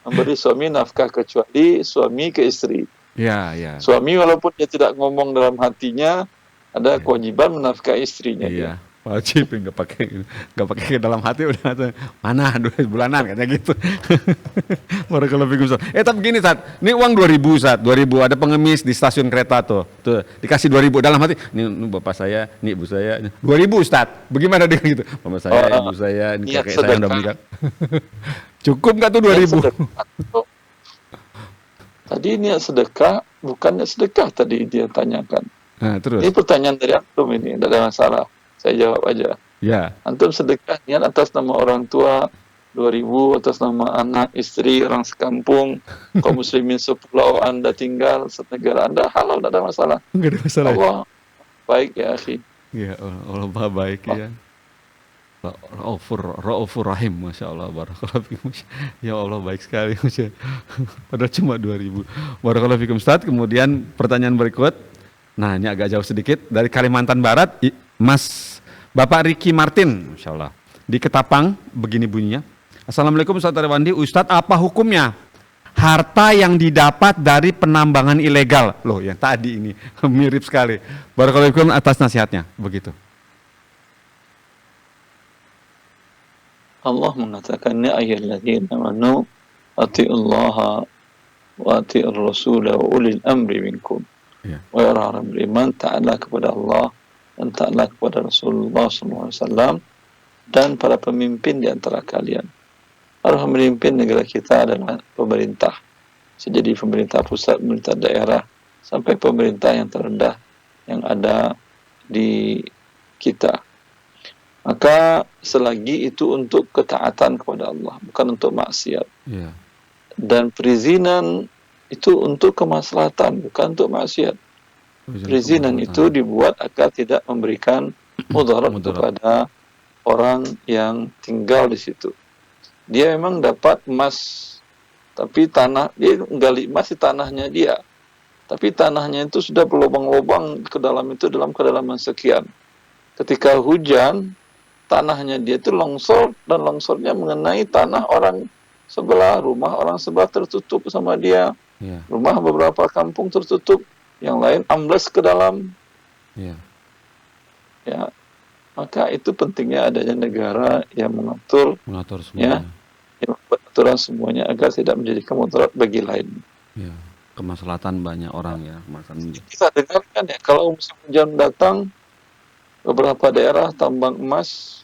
memberi suami nafkah kecuali suami ke istri. ya, ya. Suami walaupun dia tidak ngomong dalam hatinya, ada kewajiban menafkahi istrinya. Iya, wajib nggak pakai ke dalam hati udah ada, mana 2 bulanan katanya gitu. Barakallahu fikum, Ustaz. Tapi gini, Ustaz, ini uang 2.000, Ustaz, 2.000 ada pengemis di stasiun kereta tuh dikasih 2.000 dalam hati, ini bapak saya, ini ibu saya, 2.000, Ustaz, bagaimana dia gitu? Bapak saya, ibu saya, ini niat kakek saya udah sedekah. meninggal. Cukup nggak tuh 2.000? Tadi niat sedekah, bukan niat sedekah tadi dia tanyakan. Nah, terus, Ini pertanyaan dari antum ini, tidak ada masalah. Saya jawab aja. ya, Antum sedekah niat atas nama orang tua 2.000, atas nama anak, istri, orang sekampung, kaum muslimin sepulau Anda tinggal, senegara Anda, halal, tidak ada masalah. nggak ada masalah. Allah baik ya akhi. Ya, Allah Maha baik ya. Raufur Rahim, Masya Allah, barakallahu fikum. Ya Allah, baik sekali, Masya. Padahal cuma 2.000. Barakallahu fikum, Ustaz. Kemudian pertanyaan berikut. Nah, ini agak jauh sedikit. Dari Kalimantan Barat, Mas Bapak Ricky Martin, Masya Allah. Di Ketapang, begini bunyinya. Assalamualaikum Ustaz Arwandi. Ustaz, apa hukumnya harta yang didapat dari penambangan ilegal? Loh, yang tadi ini mirip sekali. Barakallahu fikum atas nasihatnya. Begitu. Allah mengatakan ya ayyuhalladzina amanu atiullaha wa atiur rasul wa ulil amri minkum. Ya. Wa orang beriman taatlah kepada Allah dan taatlah kepada Rasulullah SAW dan para pemimpin di antara kalian. Orang memimpin negara kita adalah pemerintah. Jadi pemerintah pusat, pemerintah daerah, sampai pemerintah yang terendah yang ada di kita. Maka selagi itu untuk ketaatan kepada Allah, bukan untuk maksiat. Ya. Dan perizinan itu untuk kemaslahatan, bukan untuk maksiat. Perizinan itu dibuat agar tidak memberikan mudarat kepada orang yang tinggal di situ. Dia memang dapat emas, tapi tanah dia gali emas di tanahnya dia. Tapi tanahnya itu sudah berlubang-lubang ke dalam itu dalam kedalaman sekian. Ketika hujan, tanahnya dia itu longsor dan longsornya mengenai tanah orang sebelah, rumah orang sebelah tertutup sama dia. Ya. Rumah beberapa kampung tertutup, yang lain amblas ke dalam. Ya. Ya, maka itu pentingnya adanya negara yang mengatur, Mengatur semuanya. yang membuat aturan semuanya agar tidak menjadi mudarat bagi lain. Ya. Kemaslahatan banyak orang ya. Kita dengarkan ya, kalau musim hujan datang, beberapa daerah tambang emas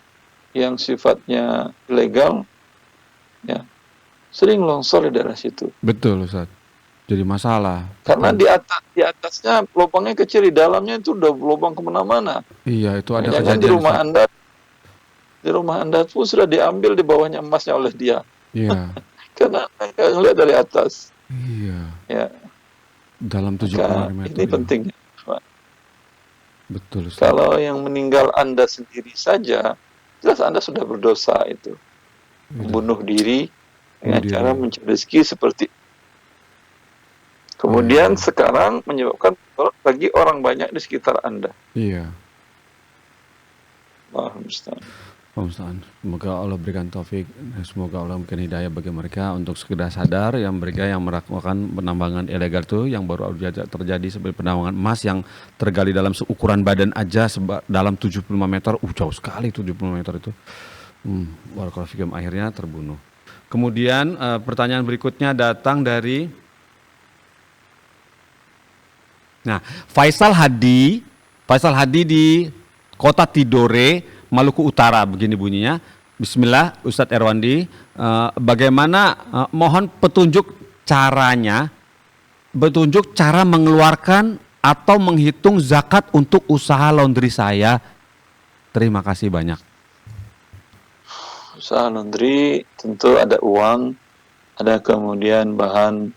yang sifatnya ilegal, ya, sering longsor di daerah situ. Betul, Ustaz. Jadi masalah. Karena di atasnya lubangnya kecil, di dalamnya itu udah lubang kemana-mana. Iya, itu ada Jangan kejadian. di rumah anda pun sudah diambil di bawahnya emasnya oleh dia. Iya. Karena mereka ngelihat dari atas. Iya. Ya, Dalam 70 maka meter. ini ya. pentingnya. Betul, Ustaz. Kalau yang meninggal anda sendiri saja, jelas anda sudah berdosa itu. Membunuh diri dengan Bunuh cara diri. mencari rezeki seperti. Kemudian sekarang menyebabkan mudarat bagi orang banyak di sekitar anda. Iya. Allahu musta'an. Semoga Allah berikan taufik, semoga Allah memberikan hidayah bagi mereka untuk sekedar sadar yang mereka yang melakukan penambangan ilegal itu yang baru terjadi seperti penambangan emas yang tergali dalam ukuran badan aja dalam 75 meter, jauh sekali 70 meter itu. Barakallahu fikum, akhirnya terbunuh. Kemudian pertanyaan berikutnya datang dari Faisal Hadi di Kota Tidore Maluku Utara, begini bunyinya. Bismillah, Ustadz Erwandi, bagaimana mohon petunjuk cara mengeluarkan atau menghitung zakat untuk usaha laundry saya. Terima kasih banyak. Usaha laundry tentu ada uang, ada kemudian bahan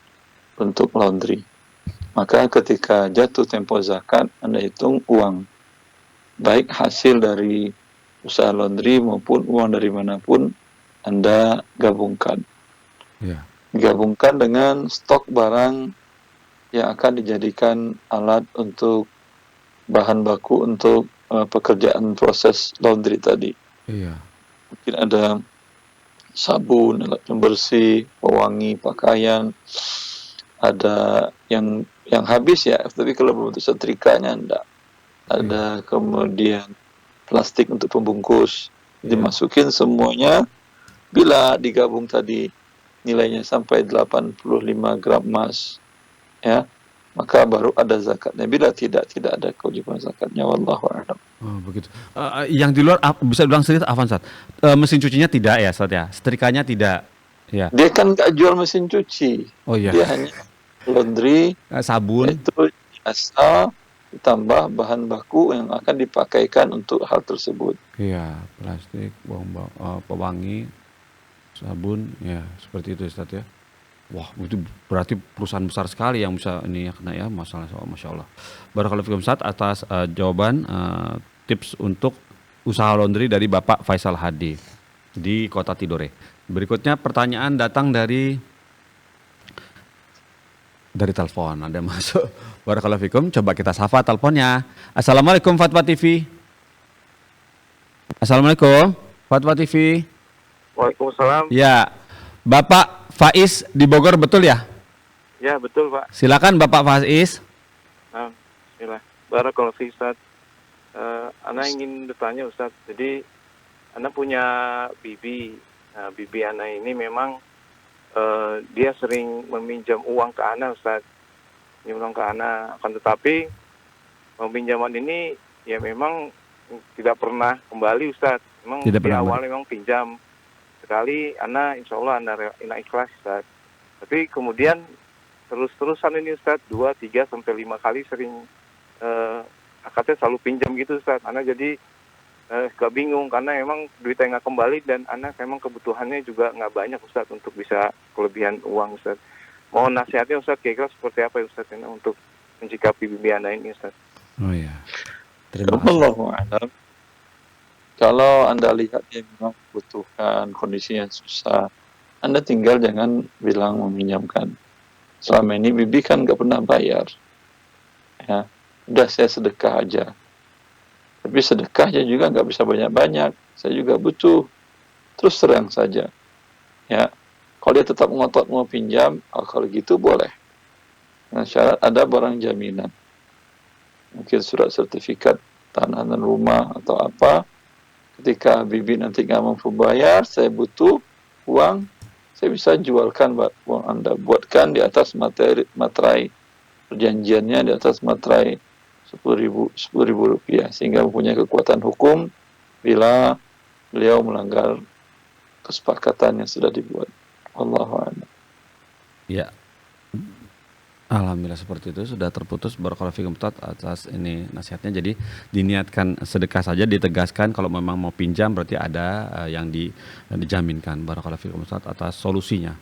untuk laundry. Maka ketika jatuh tempo zakat, Anda hitung uang. Baik hasil dari usaha laundry maupun uang dari manapun, Anda gabungkan. Ya. Gabungkan dengan stok barang yang akan dijadikan alat untuk bahan baku untuk pekerjaan proses laundry tadi. Iya. Mungkin ada sabun, alat pembersih, pewangi pakaian, ada yang habis ya, tapi kalau berbentuk setrikanya enggak. Ada kemudian plastik untuk pembungkus, dimasukin semuanya. Bila digabung tadi nilainya sampai 85 gram emas, ya, maka baru ada zakatnya. Bila tidak ada kewajiban zakatnya. Wallahu a'lam. Oh, begitu. Yang di luar bisa bilang sedikit Afan, Ustaz. Mesin cucinya tidak ya, Ustaz ya. Setrikanya tidak. Ya. Dia kan nggak jual mesin cuci. Oh iya. Dia hanya laundry, Sabun. itu jasa ditambah bahan baku yang akan dipakaikan untuk hal tersebut. Iya, plastik, pewangi, sabun, ya seperti itu Ustaz ya. Wah, itu berarti perusahaan besar sekali yang bisa ini ya kena ya, masalah soal Masya Allah. Barakallahu fikum Ustaz atas jawaban tips untuk usaha laundry dari Bapak Faisal Hadi di Kota Tidore. Berikutnya pertanyaan datang dari telepon, ada masuk. Barakallahu fikum, coba kita sapa teleponnya. Assalamualaikum Fatwa TV. Assalamualaikum Fatwa TV. Waalaikumsalam. Ya, Bapak Faiz di Bogor betul ya? Ya betul Pak. Silakan Bapak Faiz. Nah, bismillah. Barakallahu fiik Ustaz. Ana ingin bertanya Ustaz. Jadi, Ana punya bibi. Nah, bibi Ana ini memang dia sering meminjam uang ke Ana Ustaz. Meminjam uang ke Ana. Akan tetapi peminjaman ini ya memang tidak pernah kembali Ustaz. Memang Tidak di pernah awal memang pinjam. Sekali Ana insya Allah Ana ikhlas Ustaz. Tapi kemudian terus-terusan ini Ustaz 2, 3, sampai 5 kali sering akadnya selalu pinjam gitu Ustaz. Ana jadi gak bingung karena memang duitnya nggak kembali dan anak memang kebutuhannya juga nggak banyak Ustaz untuk bisa kelebihan uang Ustaz. Mohon nasihatnya Ustaz, kira-kira seperti apa ya Ustaz ini untuk mencikapi bibi Anda ini Ustaz. Oh iya. Terima kasih. Wallahu a'lam. Kalau Anda lihat dia memang membutuhkan kondisinya susah, Anda tinggal jangan bilang meminjamkan. Selama ini bibi kan nggak pernah bayar. Ya, udah saya sedekah aja. Tapi sedekahnya juga nggak bisa banyak-banyak. Saya juga butuh. Terus terang saja. Ya, kalau dia tetap ngotot mau pinjam, kalau gitu boleh. Dengan syarat ada barang jaminan. Mungkin surat sertifikat tanah dan rumah atau apa. Ketika bibi nanti nggak mampu bayar, saya butuh uang, saya bisa jualkan uang Anda. Buatkan di atas materai perjanjiannya, di atas materai 10.000 rupiah, sehingga mempunyai kekuatan hukum bila beliau melanggar kesepakatan yang sudah dibuat. Wallahu a'lam. Ya. Alhamdulillah seperti itu sudah terputus. Barakallahu fikum Ustaz atas ini nasihatnya. Jadi diniatkan sedekah saja, ditegaskan kalau memang mau pinjam berarti ada yang dijaminkan. Barakallahu fikum Ustaz atas solusinya.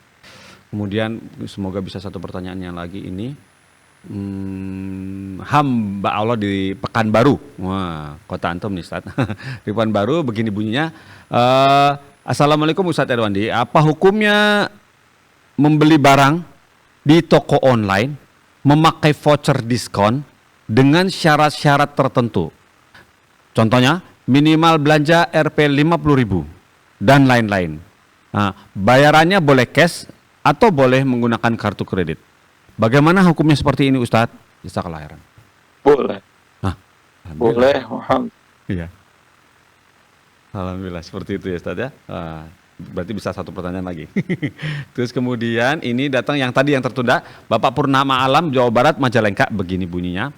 Kemudian semoga bisa satu pertanyaan yang lagi ini. Hamba Allah di Pekanbaru. Wah, kota antum nih Ustaz. Di Pekanbaru begini bunyinya. Assalamualaikum Ustaz Erwandi. Apa hukumnya membeli barang di toko online memakai voucher diskon dengan syarat-syarat tertentu? Contohnya minimal belanja Rp 50.000 dan lain-lain. Nah, bayarannya boleh cash atau boleh menggunakan kartu kredit. Bagaimana hukumnya seperti ini Ustadz? Jazakallahu khairan. Boleh. Nah, boleh. Iya. Alhamdulillah seperti itu ya Ustadz ya. Berarti bisa satu pertanyaan lagi. Terus kemudian ini datang yang tadi yang tertunda, Bapak Purnama Alam Jawa Barat Majalengka, begini bunyinya.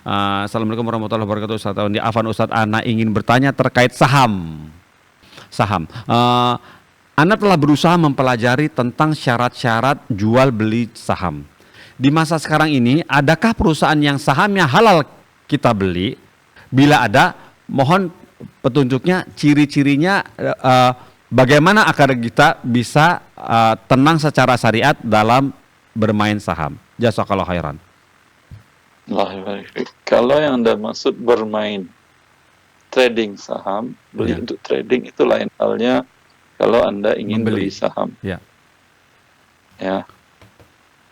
Assalamualaikum warahmatullahi wabarakatuh. Ustaz Taundi. Afan Ustaz, Ana ingin bertanya terkait saham. Ana telah berusaha mempelajari tentang syarat-syarat jual beli saham. Di masa sekarang ini, adakah perusahaan yang sahamnya halal kita beli? Bila ada, mohon petunjuknya, ciri-cirinya, bagaimana agar kita bisa tenang secara syariat dalam bermain saham. Jazakallahu khairan. Kalau yang Anda maksud bermain trading saham, beli untuk trading, itu lain halnya kalau Anda ingin beli saham. Ya. Ya.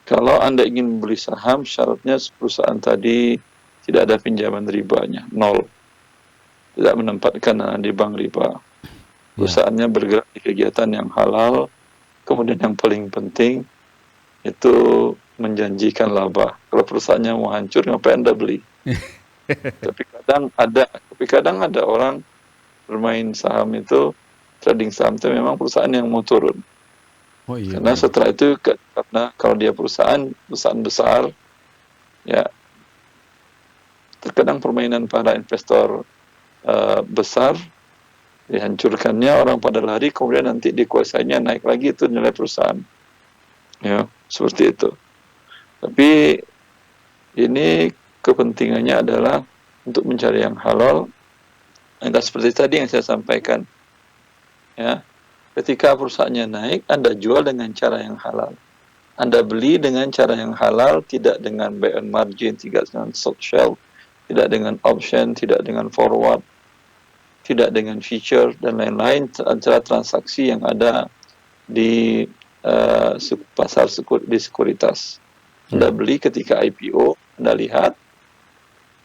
Kalau Anda ingin membeli saham, syaratnya perusahaan tadi tidak ada pinjaman ribanya, 0. Tidak menempatkan di bank riba. Perusahaannya bergerak di kegiatan yang halal, kemudian yang paling penting itu menjanjikan laba. Kalau perusahaannya mau hancur, ngapain Anda beli? Tapi kadang ada orang bermain saham itu, trading saham itu memang perusahaan yang mau turun. Karena setelah itu, karena kalau dia perusahaan besar, ya terkadang permainan para investor besar, dihancurkannya, orang pada lari, kemudian nanti dikuasainya, naik lagi itu nilai perusahaan. Ya, seperti itu. Tapi ini kepentingannya adalah untuk mencari yang halal. Entah seperti tadi yang saya sampaikan. Ya, ketika perusahaannya naik, Anda jual dengan cara yang halal. Anda beli dengan cara yang halal, tidak dengan buy on margin, tidak dengan short shelf, tidak dengan option, tidak dengan forward, tidak dengan feature, dan lain-lain, cara transaksi yang ada di pasar di sekuritas. Anda beli ketika IPO, Anda lihat,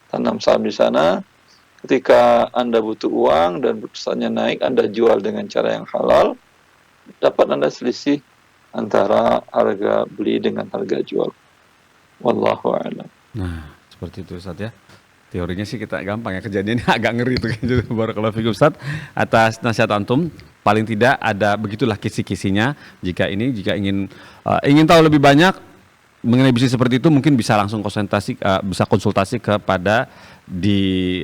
tanam saham di sana, ketika Anda butuh uang dan perusahaannya naik, Anda jual dengan cara yang halal, dapat Anda selisih antara harga beli dengan harga jual. Wallahu a'lam. Nah, seperti itu Ustaz ya. Teorinya sih kita gampang ya, kejadiannya agak ngeri itu. Barakallahu fikum Ustaz atas nasihat antum. Paling tidak ada begitulah kisi-kisinya. Jika ingin tahu lebih banyak mengenai bisnis seperti itu, mungkin bisa langsung konsultasi kepada di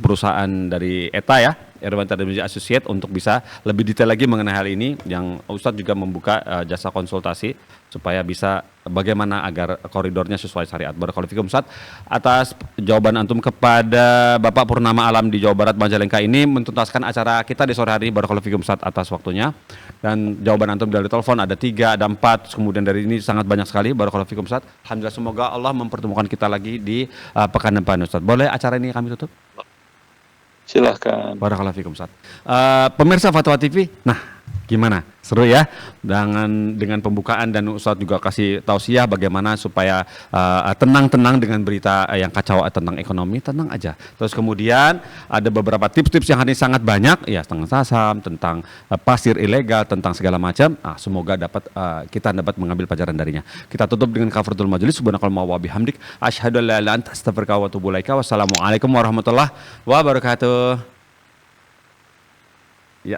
perusahaan dari ETA ya, Erwanta dan Associate, untuk bisa lebih detail lagi mengenai hal ini. Yang Ustadz juga membuka jasa konsultasi supaya bisa bagaimana agar koridornya sesuai syariat. Barakallahu fikum Ustadz atas jawaban antum kepada Bapak Purnama Alam di Jawa Barat Majalengka ini, mentuntaskan acara kita di sore hari. Barakallahu fikum Ustadz atas waktunya. Dan jawaban antum dari telepon ada 3, ada 4, kemudian dari ini sangat banyak sekali. Barakallahu fikum Ustadz. Alhamdulillah, semoga Allah mempertemukan kita lagi di pekan depan Ustadz. Boleh acara ini kami tutup? Silahkan. Barakallahu fikum Ustadz. Pemirsa Fatwa TV, nah gimana? Seru ya dengan pembukaan, dan Ustadz juga kasih tausiah bagaimana supaya tenang-tenang dengan berita yang kacau tentang ekonomi, tenang aja. Terus kemudian ada beberapa tips-tips yang hari ini sangat banyak ya, tentang saham, tentang pasir ilegal, tentang segala macam. Semoga kita dapat mengambil pelajaran darinya. Kita tutup dengan kafaratul majelis. Subhanakallahumma wa bihamdik, asyhadu an la ilaha illa anta, astaghfiruka wa atubu ilaika. Wassalamualaikum warahmatullahi wabarakatuh. Ya.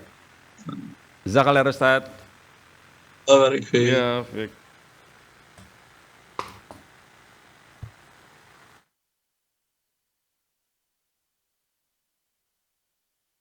Jazakallah Ustaz. Barakallahu. Ya,